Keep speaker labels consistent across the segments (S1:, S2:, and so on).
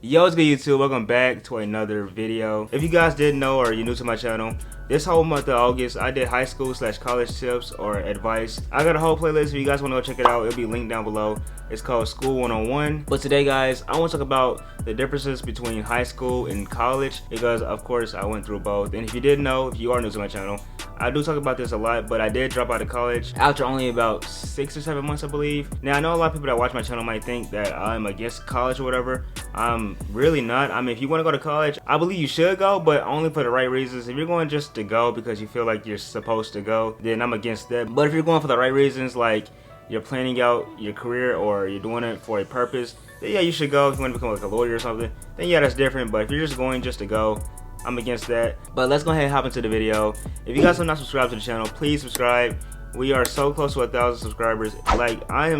S1: Yo, what's good YouTube? Welcome back to another video. If you guys didn't know or you're new to my channel, this whole month of August I did high school / college tips or advice. I got a whole playlist. If you guys want to go check it out, it'll be linked down below. It's called School 101. But today guys, I want to talk about the differences between high school and college, because of course I went through both. And if you didn't know, if you are new to my channel, I do talk about this a lot, but I did drop out of college after only about 6 or 7 months, I believe. Now I know a lot of people that watch my channel might think that I'm against college or whatever. I'm really not. I mean, if you want to go to college, I believe you should go, but only for the right reasons. If you're going just to go because you feel like you're supposed to go, then I'm against that. But if you're going for the right reasons, like you're planning out your career or you're doing it for a purpose, then yeah, you should go. If you want to become like a lawyer or something, then yeah, that's different. But if you're just going just to go, I'm against that. But let's go ahead and hop into the video. If you guys are not subscribed to the channel, please subscribe. We are so close to 1,000 subscribers. Like I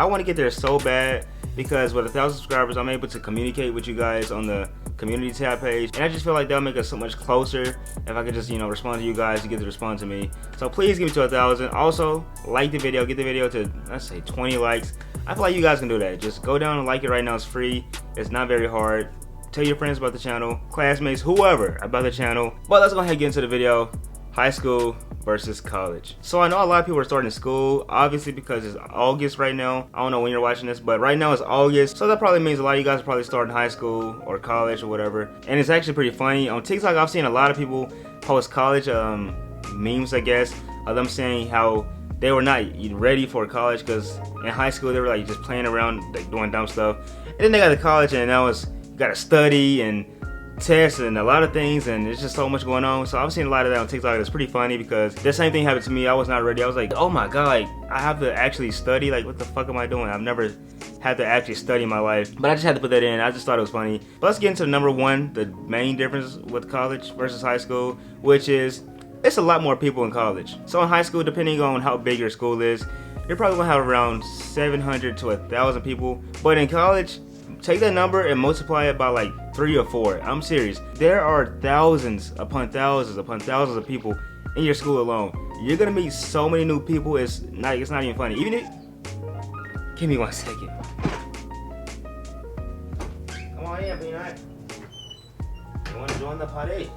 S1: want to get there so bad, because with 1,000 subscribers, I'm able to communicate with you guys on the community tab page, and I just feel like that'll make us so much closer if I could just, respond to you guys. You get to respond to me. So please give me to 1,000. Also, like the video. Get the video to, let's say, 20 likes. I feel like you guys can do that. Just go down and like it right now. It's free. It's not very hard. Tell your friends about the channel, classmates, whoever about the channel. But let's go ahead and get into the video. High school versus college. So I know a lot of people are starting school, obviously because it's August right now. I don't know when you're watching this, but right now it's August. So that probably means a lot of you guys are probably starting high school or college or whatever. And it's actually pretty funny. On TikTok, I've seen a lot of people post college memes, I guess, of them saying how they were not ready for college because in high school they were like just playing around, like doing dumb stuff. And then they got to college and now it's you gotta study and tests and a lot of things, and it's just so much going on. So I've seen a lot of that on TikTok. It's pretty funny because the same thing happened to me. I was not ready. I was like, oh my god, like I have to actually study. Like what the fuck am I doing? I've never had to actually study in my life, but I just had to put that in. I just thought it was funny. But let's get into number one, the main difference with college versus high school, which is it's a lot more people in college. So in high school, depending on how big your school is, you're probably gonna have around 700 to 1,000 people. But in college, take that number and multiply it by like 3 or 4. I'm serious. There are thousands upon thousands upon thousands of people in your school alone. You're gonna meet so many new people. It's not even funny. Even if, give me 1 second. Come on in, Peanut. You wanna join the party?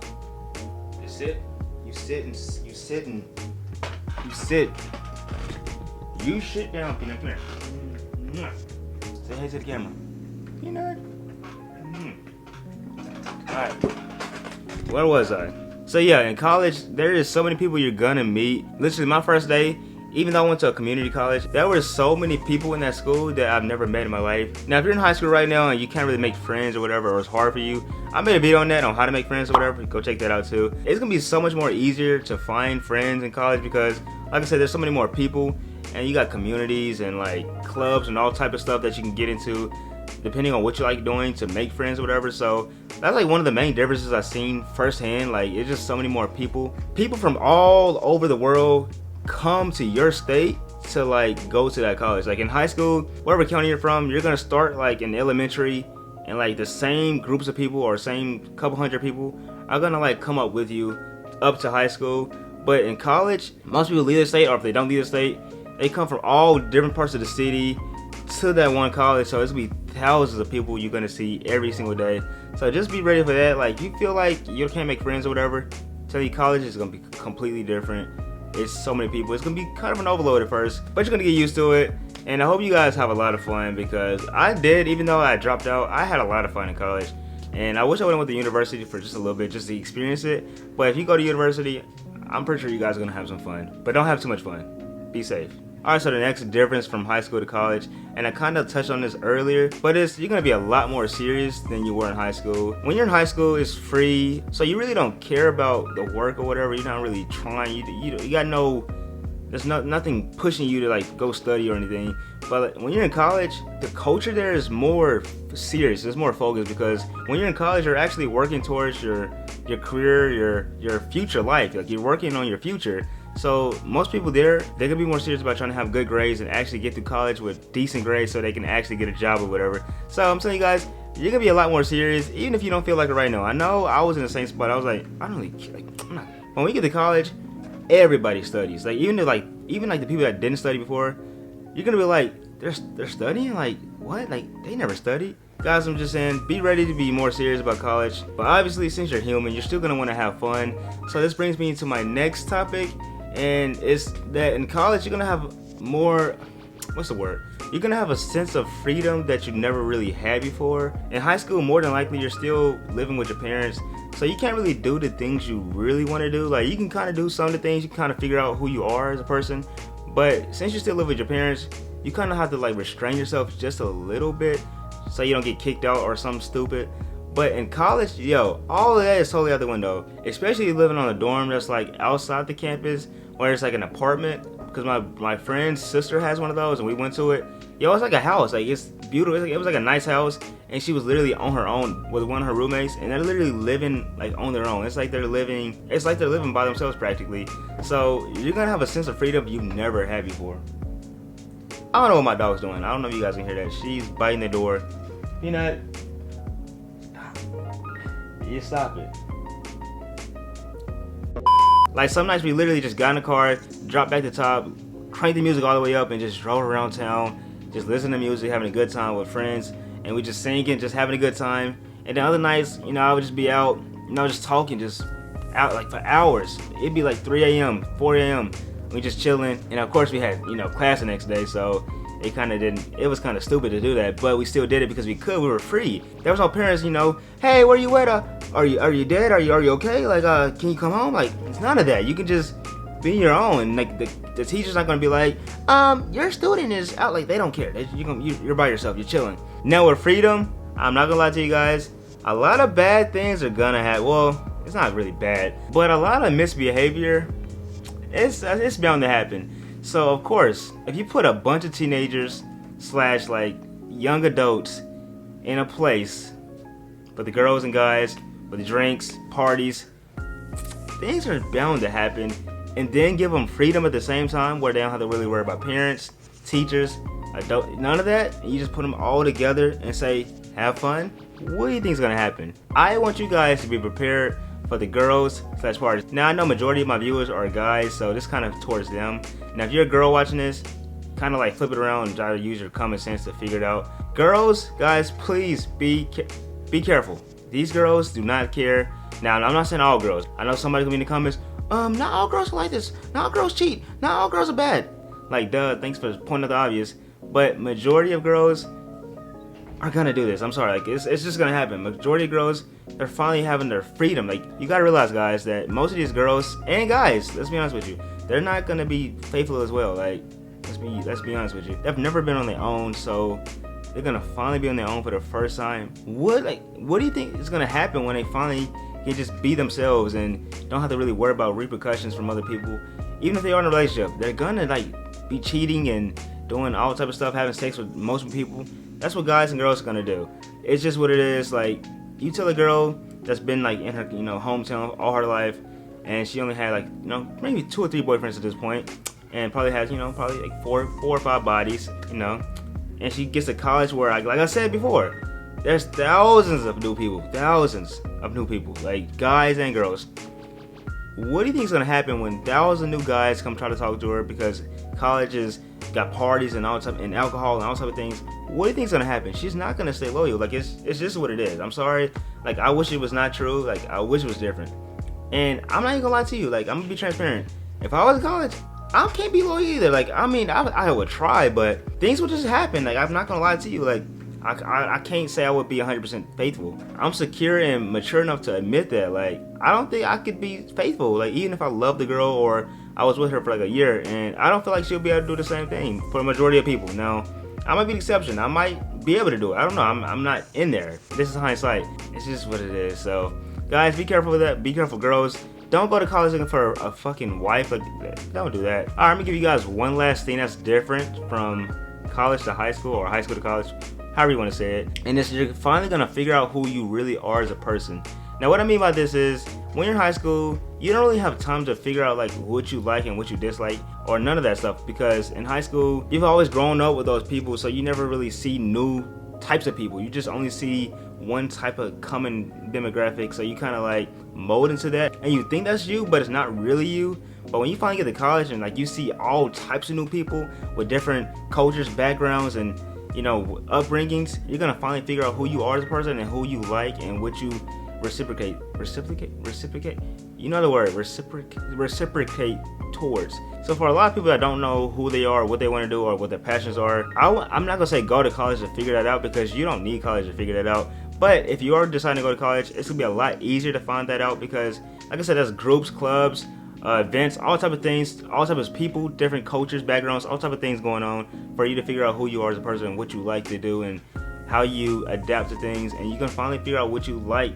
S1: Just sit. You sit. You sit down, Peanut. Come here. Say hey to the camera. Peanut. Alright, where was I? So yeah, in college there is so many people you're gonna meet. Literally my first day, even though I went to a community college, there were so many people in that school that I've never met in my life. Now if you're in high school right now and you can't really make friends or whatever, or it's hard for you, I made a video on that, on how to make friends or whatever. Go check that out too. It's gonna be so much more easier to find friends in college because, like I said, there's so many more people, and you got communities and like clubs and all type of stuff that you can get into depending on what you like doing to make friends or whatever. So that's like one of the main differences I've seen firsthand. Like it's just so many more people from all over the world come to your state to like go to that college. Like in high school, wherever county you're from, you're gonna start like in elementary, and like the same groups of people or same couple hundred people are gonna like come up with you up to high school. But in college, most people leave the state, or if they don't leave the state, they come from all different parts of the city to that one college. So it's gonna be thousands of people you're gonna see every single day. So just be ready for that. Like you feel like you can't make friends or whatever, tell you college is gonna be completely different. It's so many people. It's gonna be kind of an overload at first, but you're gonna get used to it. And I hope you guys have a lot of fun, because I did. Even though I dropped out, I had a lot of fun in college. And I wish I would have went to university for just a little bit, just to experience it. But if you go to university, I'm pretty sure you guys are gonna have some fun, but don't have too much fun. Be safe. Alright, so the next difference from high school to college, and I kind of touched on this earlier, but you're going to be a lot more serious than you were in high school. When you're in high school, it's free, so you really don't care about the work or whatever. You're not really trying. You got there's nothing pushing you to like go study or anything. But when you're in college, the culture there is more serious. It's more focused, because when you're in college, you're actually working towards your career, your future life. Like you're working on your future. So most people there, they're gonna be more serious about trying to have good grades and actually get through college with decent grades so they can actually get a job or whatever. So I'm telling you guys, you're gonna be a lot more serious, even if you don't feel like it right now. I know I was in the same spot. I was like, I don't really care. Like, I'm not. When we get to college, everybody studies. Like even the people that didn't study before, you're gonna be like, they're studying? Like what? Like they never studied. guys, I'm just saying, be ready to be more serious about college. But obviously, since you're human, you're still gonna want to have fun. So this brings me to my next topic, and it's that in college you're gonna have more, what's the word? You're gonna have a sense of freedom that you never really had before. In high school, more than likely, you're still living with your parents, so you can't really do the things you really want to do. Like, you can kind of do some of the things, you can kind of figure out who you are as a person, but since you still live with your parents, you kind of have to like restrain yourself just a little bit so you don't get kicked out or something stupid. But in college, yo, all of that is totally out the window, especially living on a dorm that's like outside the campus, where it's like an apartment, because my friend's sister has one of those and we went to it. Yo, it's like a house, like it's beautiful. It was like a nice house, and she was literally on her own with one of her roommates, and they're literally living like on their own. It's like they're living by themselves practically. So you're gonna have a sense of freedom you never had before. I don't know what my dog's doing. I don't know if you guys can hear that. She's biting the door. Peanut, you stop it. Like, some nights we literally just got in the car, dropped back to the top, cranked the music all the way up, and just drove around town, just listening to music, having a good time with friends, and we just singing, just having a good time. And then other nights, you know, I would just be out, you know, just talking, just out like for hours. It'd be like 3 a.m., 4 a.m. We just chilling, and of course we had, you know, class the next day, so it was kind of stupid to do that, but we still did it because we could. We were free. There was no parents, you know, hey, where you at? Are you dead? Are you okay? Like, can you come home? Like, it's none of that. You can just be your own, and like the teacher's not gonna be like, your student is out. Like, they don't care. You're by yourself. You're chilling. Now with freedom, I'm not gonna lie to you guys. A lot of bad things are gonna happen. Well, it's not really bad, but a lot of misbehavior, it's bound to happen. So of course, if you put a bunch of teenagers / like young adults in a place with the girls and guys, with the drinks, parties, things are bound to happen. And then give them freedom at the same time, where they don't have to really worry about parents, teachers, adult, none of that. And you just put them all together and say, have fun. What do you think is gonna happen? I want you guys to be prepared for the girls / parties. Now, I know majority of my viewers are guys, so this kind of towards them. Now, if you're a girl watching this, kind of like flip it around and try to use your common sense to figure it out. Girls, guys, please be careful. These girls do not care. Now, I'm not saying all girls. I know somebody's gonna be in the comments, not all girls are like this. Not all girls cheat. Not all girls are bad. Like, duh, thanks for pointing out the obvious. But majority of girls are gonna do this. I'm sorry, like, it's just gonna happen. Majority of girls, they're finally having their freedom. Like, you gotta realize, guys, that most of these girls and guys, let's be honest with you, they're not gonna be faithful as well. Like, let's be honest with you. They've never been on their own, so they're gonna finally be on their own for the first time. What do you think is gonna happen when they finally can just be themselves and don't have to really worry about repercussions from other people? Even if they are in a relationship, they're gonna like be cheating and doing all type of stuff, having sex with most people. That's what guys and girls are gonna do. It's just what it is. Like, you tell a girl that's been like in her, you know, hometown all her life, and she only had like, you know, maybe 2 or 3 boyfriends at this point, and probably has, you know, probably like 4 or 5 bodies, you know, and she gets to college where, like I said before, there's thousands of new people, like guys and girls. What do you think is gonna happen when thousands of new guys come try to talk to her because college has got parties and all type and alcohol and all type of things? What do you think is gonna happen? She's not gonna stay loyal. Like, it's just what it is. I'm sorry. Like, I wish it was not true. Like, I wish it was different. And I'm not even gonna lie to you. Like, I'm gonna be transparent. If I was in college, I can't be loyal either. Like, I mean, I would try, but things would just happen. Like, I'm not gonna lie to you. Like, I can't say I would be 100% faithful. I'm secure and mature enough to admit that. Like, I don't think I could be faithful. Like, even if I love the girl or I was with her for like a year, and I don't feel like she'll be able to do the same thing for the majority of people. Now, I might be the exception. I might be able to do it. I don't know. I'm not in there. This is hindsight. It's just what it is. So, guys, be careful with that. Be careful, girls. Don't go to college looking for a fucking wife. Like, don't do that. All right, let me give you guys one last thing that's different from college to high school, or high school to college, however you want to say it. And it's, you're finally gonna figure out who you really are as a person. Now, what I mean by this is, when you're in high school, you don't really have time to figure out like what you like and what you dislike, or none of that stuff, because in high school, you've always grown up with those people, so you never really see new types of people. You just only see one type of common demographic, so you kind of like mold into that, and you think that's you, but it's not really you. But when you finally get to college and like you see all types of new people with different cultures, backgrounds, and upbringings, you're gonna finally figure out who you are as a person and who you like and what you reciprocate. You know the word, reciprocate towards. So for a lot of people that don't know who they are, what they want to do, or what their passions are, I'm not gonna say go to college to figure that out, because you don't need college to figure that out. But if you are deciding to go to college, it's gonna be a lot easier to find that out, because like I said, there's groups, clubs, events, all type of things, all type of people, different cultures, backgrounds, all type of things going on for you to figure out who you are as a person and what you like to do and how you adapt to things, and you can finally figure out what you like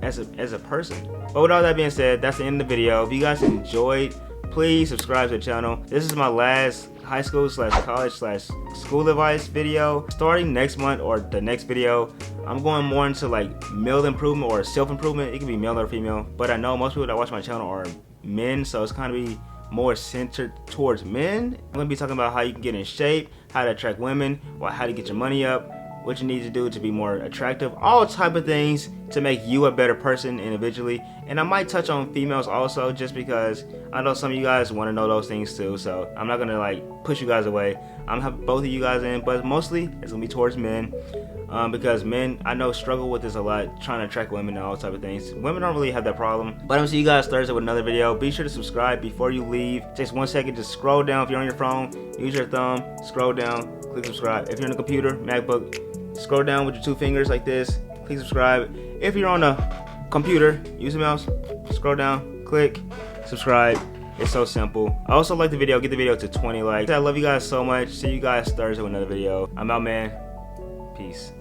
S1: as a person. But with all that being said, that's the end of the video. If you guys enjoyed, please subscribe to the channel. This is my last high school / college / school advice video. Starting next month or the next video, I'm going more into like male improvement or self-improvement. It can be male or female, but I know most people that watch my channel are men, so it's kind of be more centered towards men. I'm gonna be talking about how you can get in shape, how to attract women, or how to get your money up, what you need to do to be more attractive, all type of things to make you a better person individually. And I might touch on females also, just because I know some of you guys want to know those things too, so I'm not gonna like push you guys away. I'm gonna have both of you guys in, but mostly it's gonna be towards men, because men I know struggle with this a lot, trying to attract women and all type of things. Women don't really have that problem. But I'm gonna see you guys Thursday with another video. Be sure to subscribe before you leave. It takes 1 second. Just scroll down. If you're on your phone, use your thumb, scroll down, click subscribe. If you're on a computer, MacBook, scroll down with your 2 fingers like this, click subscribe. If you're on a computer, use the mouse, scroll down, click subscribe. It's so simple. I also like the video, get the video to 20 likes. I love you guys so much. See you guys Thursday with another video. I'm out, man. Peace.